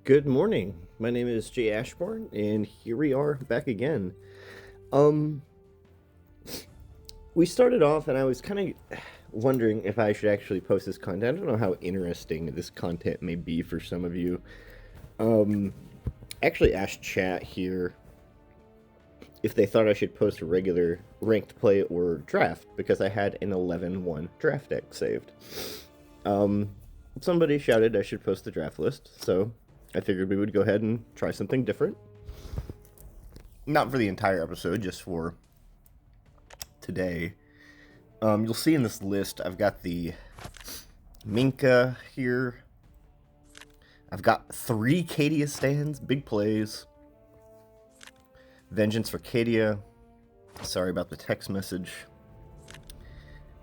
Good morning. My name is Jay Ashborne, and here we are back again. Um, we started off, and I was kind of wondering if I should actually post this content. I don't know how interesting this content may be for some of you. Actually asked chat here if they thought I should post a regular ranked play or draft, because I had an 11-1 draft deck saved. Somebody shouted I should post the draft list, so I figured we would go ahead and try something different. Not for the entire episode, just for today. You'll see in this list, I've got the Minka here. I've got 3 Cadia stands, big plays. Vengeance for Cadia. Sorry about the text message.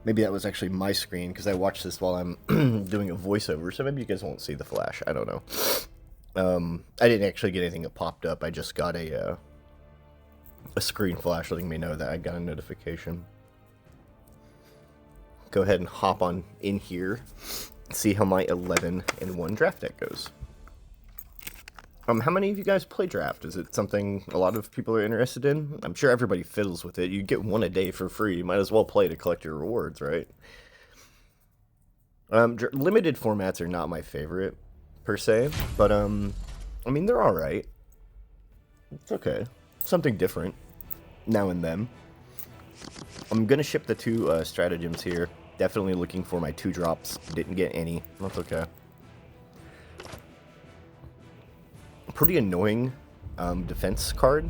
Maybe that was actually my screen, because I watched this while I'm doing a voiceover, so maybe you guys won't see the flash. I don't know. I didn't actually get anything that popped up. I just got a screen flash letting me know that I got a notification. Go ahead and hop on in here, see how my 11-1 draft deck goes. How many of you guys play draft? Is it something a lot of people are interested in? I'm sure everybody fiddles with it. You get one a day for free. You might as well play to collect your rewards, right? Limited formats are not my favorite, per se, but, I mean, they're alright. It's okay. Something different, now and then. I'm gonna ship the 2 stratagems here. Definitely looking for my 2 drops. Didn't get any. That's okay. Pretty annoying defense card.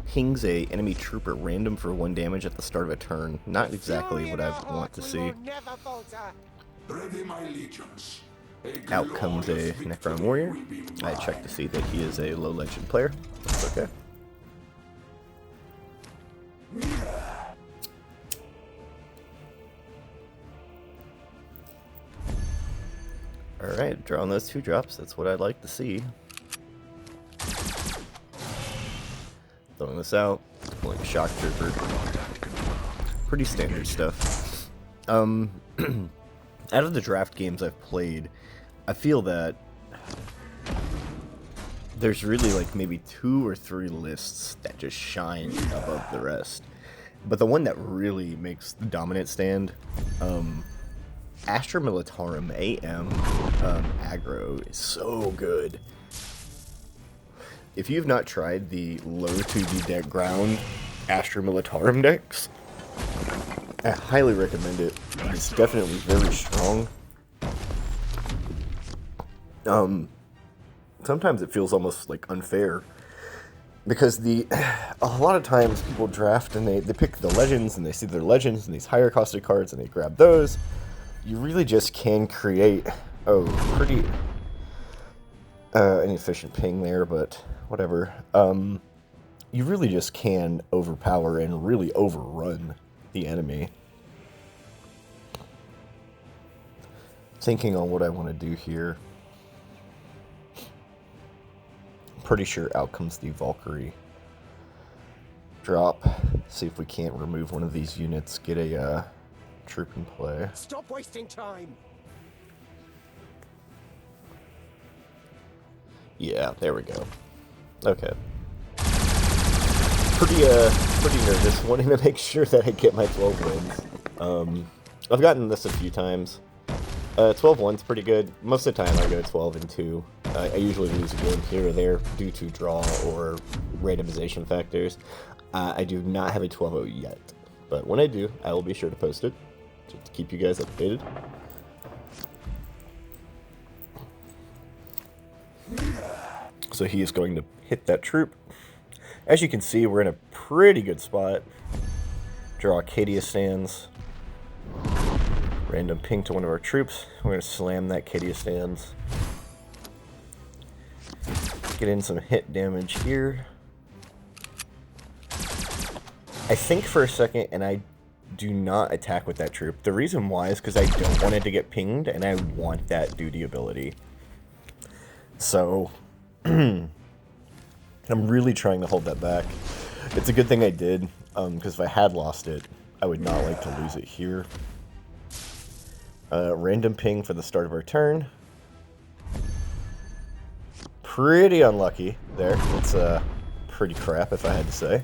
Pings a enemy troop at random for 1 damage at the start of a turn. Not exactly what I want to see. Out comes a Necron Warrior. I checked to see that he is a low legend player. That's okay. Alright, drawing those 2 drops. That's what I'd like to see. Throwing this out. Pulling a Shock Trooper. Pretty standard stuff. Out of the draft games I've played, I feel that there's really like maybe 2 or 3 lists that just shine above the rest. But the one that really makes the dominant stand, Astra Militarum AM aggro is so good. If you've not tried the low 2D deck ground Astra Militarum decks, I highly recommend it. It's definitely very strong. Sometimes it feels almost like unfair, because a lot of times people draft and they pick the legends and they see their legends and these higher costed cards and they grab those. You really just can create pretty inefficient ping there, but whatever. You really just can overpower and really overrun the enemy. Thinking on what I want to do here. Pretty sure out comes the Valkyrie. Drop. See if we can't remove one of these units. Get a troop in play. Stop wasting time. Yeah, there we go. Okay. Pretty nervous, wanting to make sure that I get my 12 wins. I've gotten this a few times. 12-1's pretty good. Most of the time I go 12-2. I usually lose a game here or there due to draw or randomization factors. I do not have a 12-0 yet, but when I do, I will be sure to post it to keep you guys updated. So he is going to hit that troop. As you can see, we're in a pretty good spot. Draw Cadia stands. Random ping to one of our troops. We're going to slam that Cadia stands. Get in some hit damage here. I think for a second, and I do not attack with that troop. The reason why is because I don't want it to get pinged, and I want that duty ability. So, I'm really trying to hold that back. It's a good thing I did, because if I had lost it, I would not like to lose it here. Random ping for the start of our turn. pretty unlucky there. It's pretty crap, if I had to say.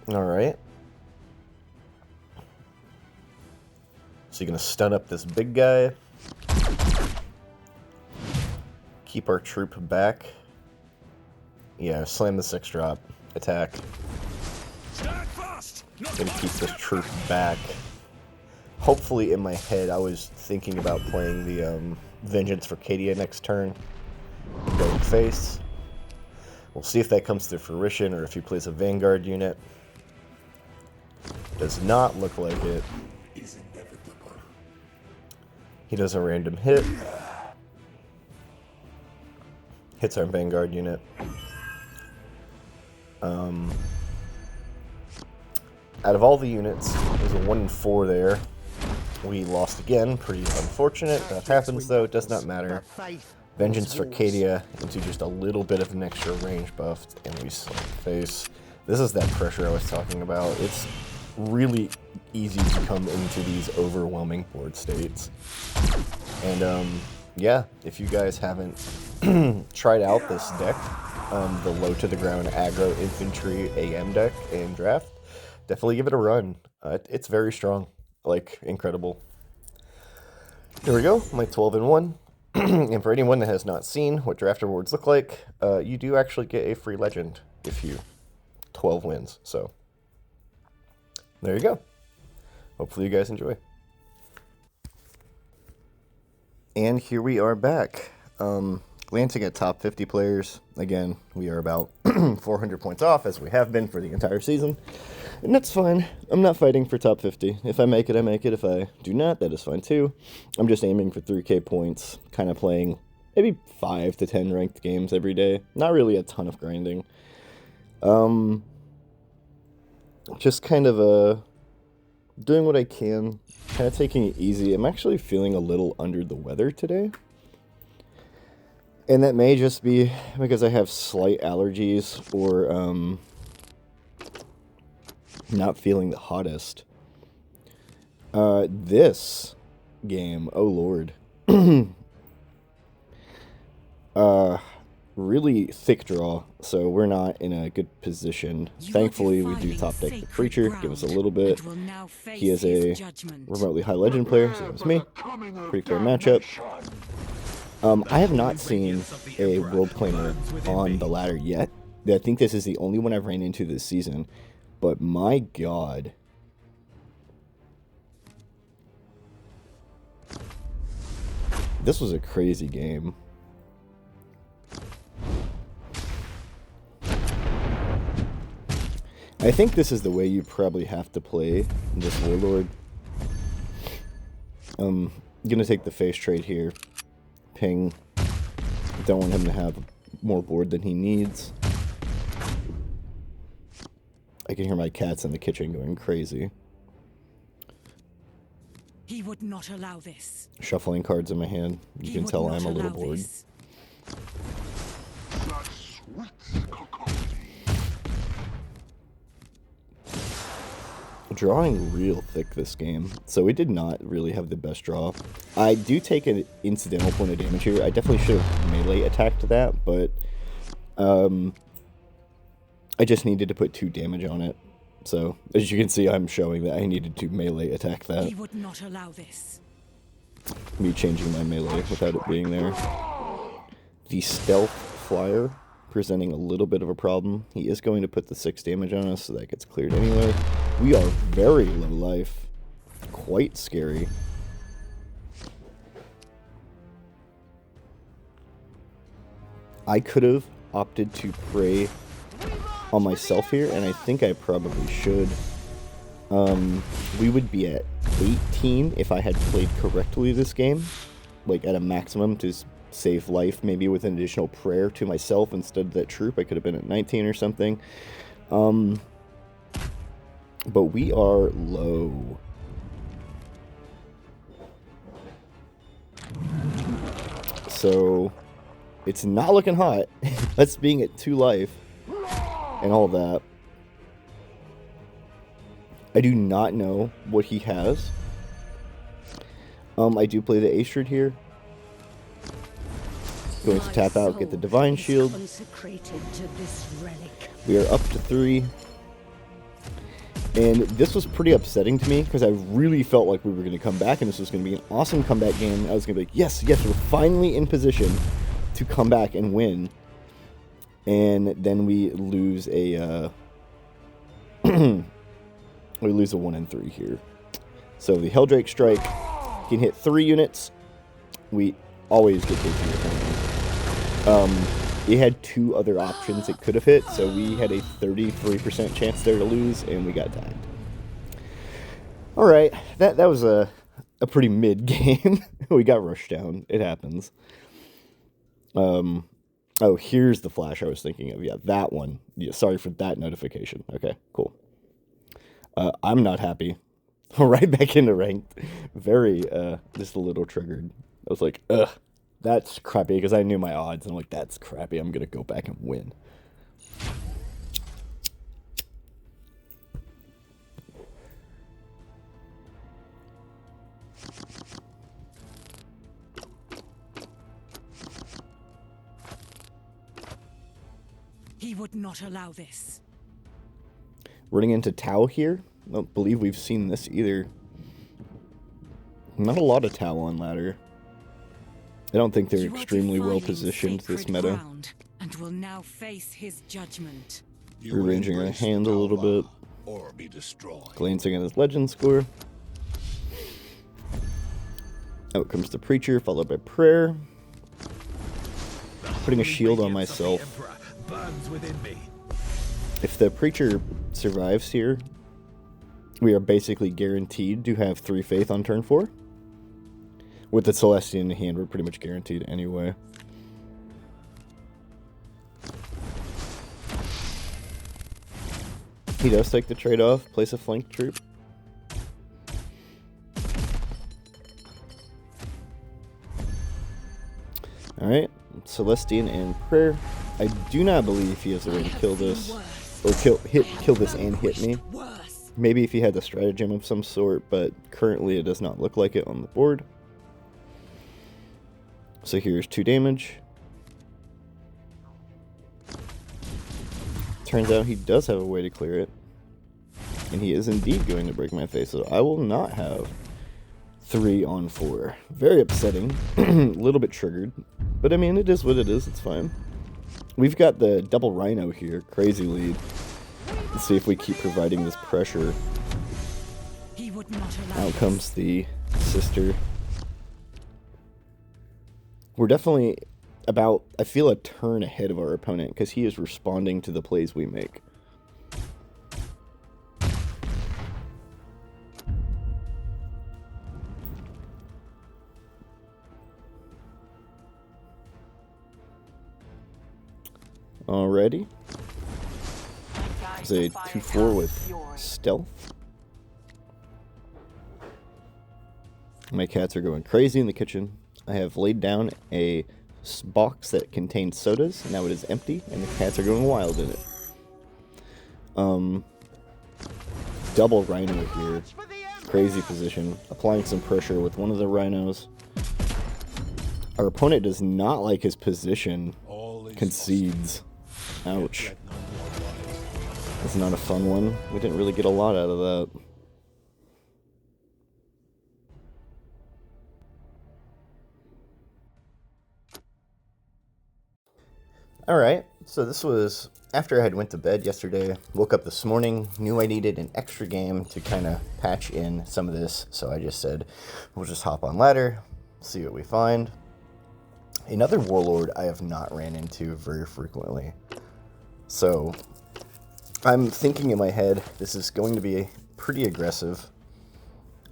Alright. So you're going to stun up this big guy. Keep our troop back. Yeah, slam the 6-drop. Attack. Gonna keep this troop back. Hopefully in my head I was thinking about playing the Vengeance for Cadia next turn. Going face. We'll see if that comes to fruition or if he plays a Vanguard unit. Does not look like it. He does a random hit. Hits our Vanguard unit. Out of all the units, there's a 1-4 there. We lost again. Pretty unfortunate. That happens, though. It does not matter. Vengeance for Cadia into just a little bit of an extra range buff, and we slam face. This is that pressure I was talking about. It's really easy to come into these overwhelming board states. And, yeah, if you guys haven't tried out this deck, the low to the ground aggro infantry AM deck in draft, definitely give it a run. It's very strong, like incredible. Here we go, my 12-1. And for anyone that has not seen what draft rewards look like, you do actually get a free legend if you 12 wins. So there you go. Hopefully you guys enjoy. And here we are back. Glancing at top 50 players, again, we are about 400 points off, as we have been for the entire season. And that's fine. I'm not fighting for top 50. If I make it, I make it. If I do not, that is fine too. I'm just aiming for 3K points, kind of playing maybe 5 to 10 ranked games every day. Not really a ton of grinding. Just kind of doing what I can, kind of taking it easy. I'm actually feeling a little under the weather today. And that may just be because I have slight allergies or not feeling the hottest. This game, oh lord. Really thick draw, so we're not in a good position. Thankfully, we do top deck the creature, give us a little bit. He is a remotely high legend player, so it's me. Pretty fair matchup. I have not seen a world planer on the ladder yet. I think this is the only one I've ran into this season. But my god. This was a crazy game. I think this is the way you probably have to play this Warlord. I'm gonna take the face trade here. Ping. Don't want him to have more board than he needs. I can hear my cats in the kitchen going crazy. He would not allow this. Shuffling cards in my hand. You can tell I'm a little bored. Drawing real thick this game, so we did not really have the best draw. I do take an incidental point of damage here. I definitely should have melee attacked that, but I just needed to put 2 damage on it. So, as you can see, I'm showing that I needed to melee attack that. He would not allow this. Me changing my melee without it being there. The stealth flyer presenting a little bit of a problem. He is going to put the 6 damage on us, so that gets cleared anyway. We are very low life. Quite scary. I could have opted to pray on myself here, and I think I probably should. We would be at 18 if I had played correctly this game, like at a maximum to save life, maybe with an additional prayer to myself instead of that troop. I could have been at 19 or something. But we are low. So it's not looking hot. Us being at 2 life and all that. I do not know what he has. I do play the Astrid here. Going to tap out, get the Divine Shield. Consecrated to this relic. We are up to 3. And this was pretty upsetting to me because I really felt like we were going to come back and this was going to be an awesome comeback game. I was going to be like, yes, we're finally in position to come back and win. And then we lose a we lose a 1 and 3 here. So the Helldrake Strike can hit 3 units. We always get hit here. It had 2 other options it could have hit, so we had a 33% chance there to lose, and we got tagged. Alright, that was a pretty mid game. We got rushed down. It happens. Oh, here's the flash I was thinking of. Yeah, that one. Yeah, sorry for that notification. Okay, cool. I'm not happy. Right back into ranked. Very, just a little triggered. I was like, ugh. That's crappy, because I knew my odds, and I'm like, that's crappy, I'm going to go back and win. He would not allow this. Running into Tau here. I don't believe we've seen this either. Not a lot of Tau on ladder. I don't think they're extremely well positioned this meta. And will now face his judgment. Rearranging our hand a little bit. Or be destroyed. Glancing at his legend score. Out comes the Preacher, followed by Prayer. Putting a shield on myself. If the Preacher survives here, we are basically guaranteed to have 3 faith on turn 4. With the Celestian in the hand, we're pretty much guaranteed anyway. He does take the trade-off, place a flank troop. Alright, Celestian and Prayer. I do not believe he has a way to kill this. Or kill this and hit me. Maybe if he had the stratagem of some sort, but currently it does not look like it on the board. So here's 2 damage. Turns out he does have a way to clear it. And he is indeed going to break my face, so I will not have 3 on 4. Very upsetting. A little bit triggered. But I mean, it is what it is, it's fine. We've got the double Rhino here, crazy lead. Let's see if we keep providing this pressure. He would not allow Out comes the sister. We're definitely about, I feel, a turn ahead of our opponent because he is responding to the plays we make. Alrighty. It's a 2-4 with stealth. My cats are going crazy in the kitchen. I have laid down a box that contains sodas. Now it is empty, and the cats are going wild in it. Double Rhino here. Crazy position. Applying some pressure with one of the Rhinos. Our opponent does not like his position. Concedes. Ouch. That's not a fun one. We didn't really get a lot out of that. Alright, so this was after I had went to bed yesterday, woke up this morning, knew I needed an extra game to kind of patch in some of this, so I just said, we'll just hop on ladder, see what we find. Another Warlord I have not ran into very frequently. So, I'm thinking in my head, this is going to be pretty aggressive.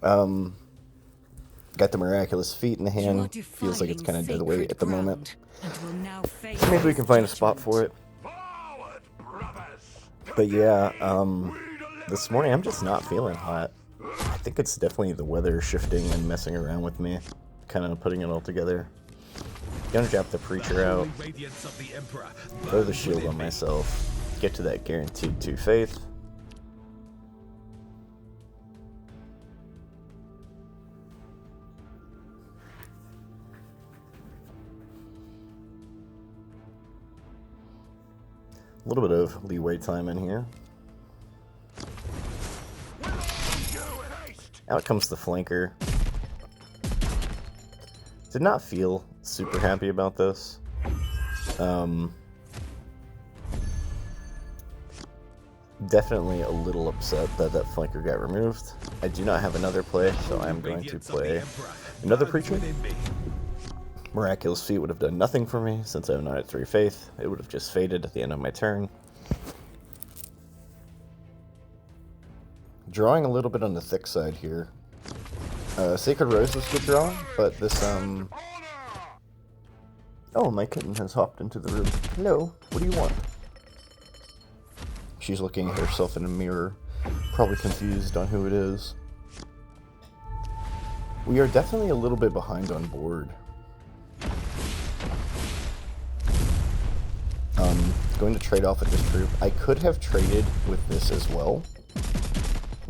Got the Miraculous Feat in the hand, feels like it's kind of dead weight at the moment. So maybe we can find a spot for it. But yeah, this morning I'm just not feeling hot. I think it's definitely the weather shifting and messing around with me, kind of putting it all together. Gonna drop the Preacher out, throw the shield on myself, get to that guaranteed 2 faith. A little bit of leeway time in here. Out comes the flanker. Did not feel super happy about this. Definitely a little upset that that flanker got removed. I do not have another play, so I'm going to play another Preacher. Miraculous Feat would have done nothing for me, since I'm not at 3 faith. It would have just faded at the end of my turn. Drawing a little bit on the thick side here. Sacred Rose was good draw, but this, Oh, my kitten has hopped into the room. Hello, what do you want? She's looking at herself in a mirror, probably confused on who it is. We are definitely a little bit behind on board. Going to trade off with this troop. I could have traded with this as well,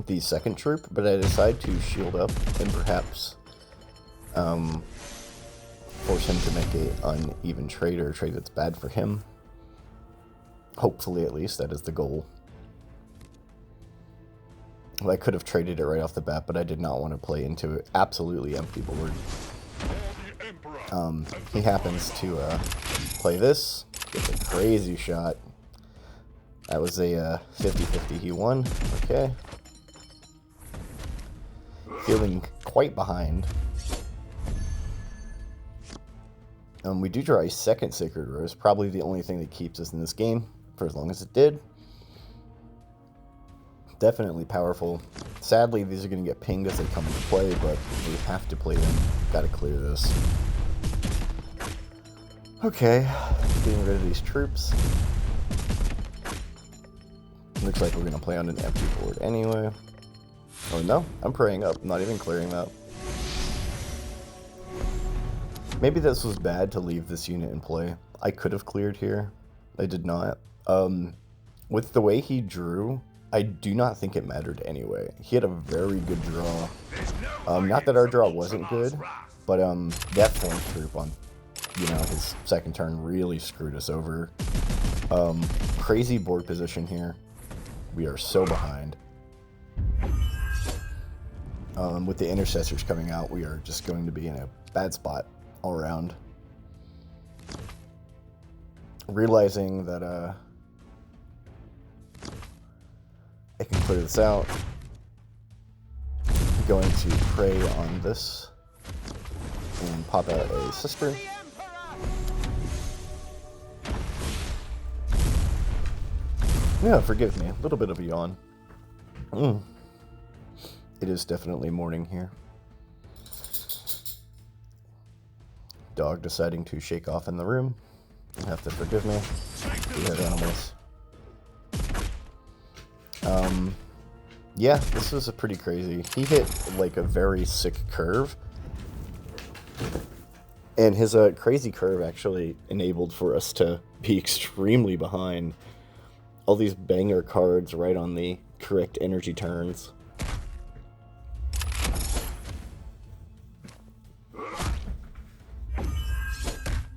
the second troop, but I decided to shield up and perhaps force him to make a uneven trade or a trade that's bad for him. Hopefully, at least, that is the goal. Well, I could have traded it right off the bat, but I did not want to play into an absolutely empty board. He happens to play this. Gets a crazy shot. That was a 50-50. He won. Okay. Feeling quite behind. We do draw a second Sacred Rose. Probably the only thing that keeps us in this game for as long as it did. Definitely powerful. Sadly, these are going to get pinged as they come into play, but we have to play them. Gotta clear this. Okay, getting rid of these troops. Looks like we're going to play on an empty board anyway. Oh no, I'm praying up, not even clearing that. Maybe this was bad to leave this unit in play. I could have cleared here. I did not. With the way he drew, I do not think it mattered anyway. He had a very good draw. Not that our draw wasn't good, but that flank troop on, his second turn really screwed us over. Crazy board position here. We are so behind. With the intercessors coming out, we are just going to be in a bad spot all around. Realizing that I can clear this out. I'm going to pray on this and pop out a sister. Yeah, forgive me. A little bit of a yawn. It is definitely morning here. Dog deciding to shake off in the room. You have to forgive me. We have animals. Yeah, this was a pretty crazy. He hit like a very sick curve. And his crazy curve actually enabled for us to be extremely behind. All these banger cards right on the correct energy turns.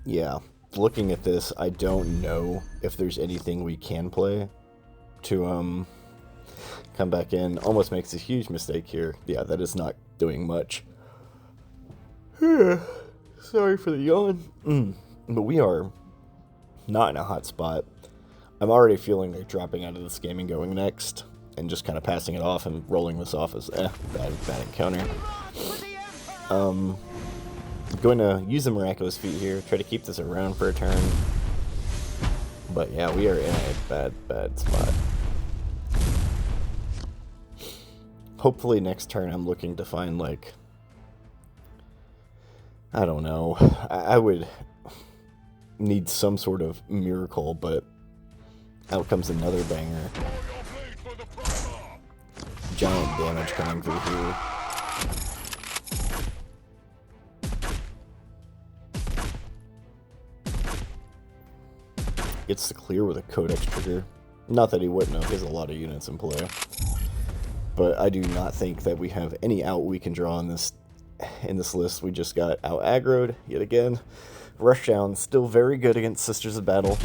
Yeah, looking at this, I don't know if there's anything we can play to come back in. Almost makes a huge mistake here. Yeah, that is not doing much. Sorry for the yawn. But we are not in a hot spot. I'm already feeling like dropping out of this game and going next, and just kind of passing it off and rolling this off as bad encounter. I'm going to use the Miraculous Feat here, try to keep this around for a turn. But yeah, we are in a bad spot. Hopefully next turn I'm looking to find, like, I don't know, I would need some sort of miracle, but out comes another banger. Giant damage coming through here. Gets to clear with a Codex trigger. Not that he wouldn't have, he has a lot of units in play. But I do not think that we have any out we can draw in this list. We just got out aggroed yet again. Rushdown still very good against Sisters of Battle.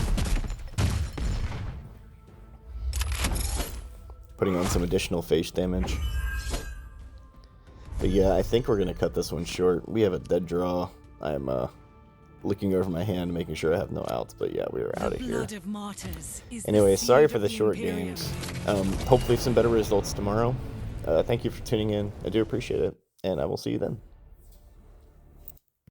putting on some additional face damage. But yeah, I think we're going to cut this one short. We have a dead draw. I'm looking over my hand, making sure I have no outs, but yeah, we are out of here. Anyway, sorry for the short games. Hopefully some better results tomorrow. Thank you for tuning in. I do appreciate it, and I will see you then.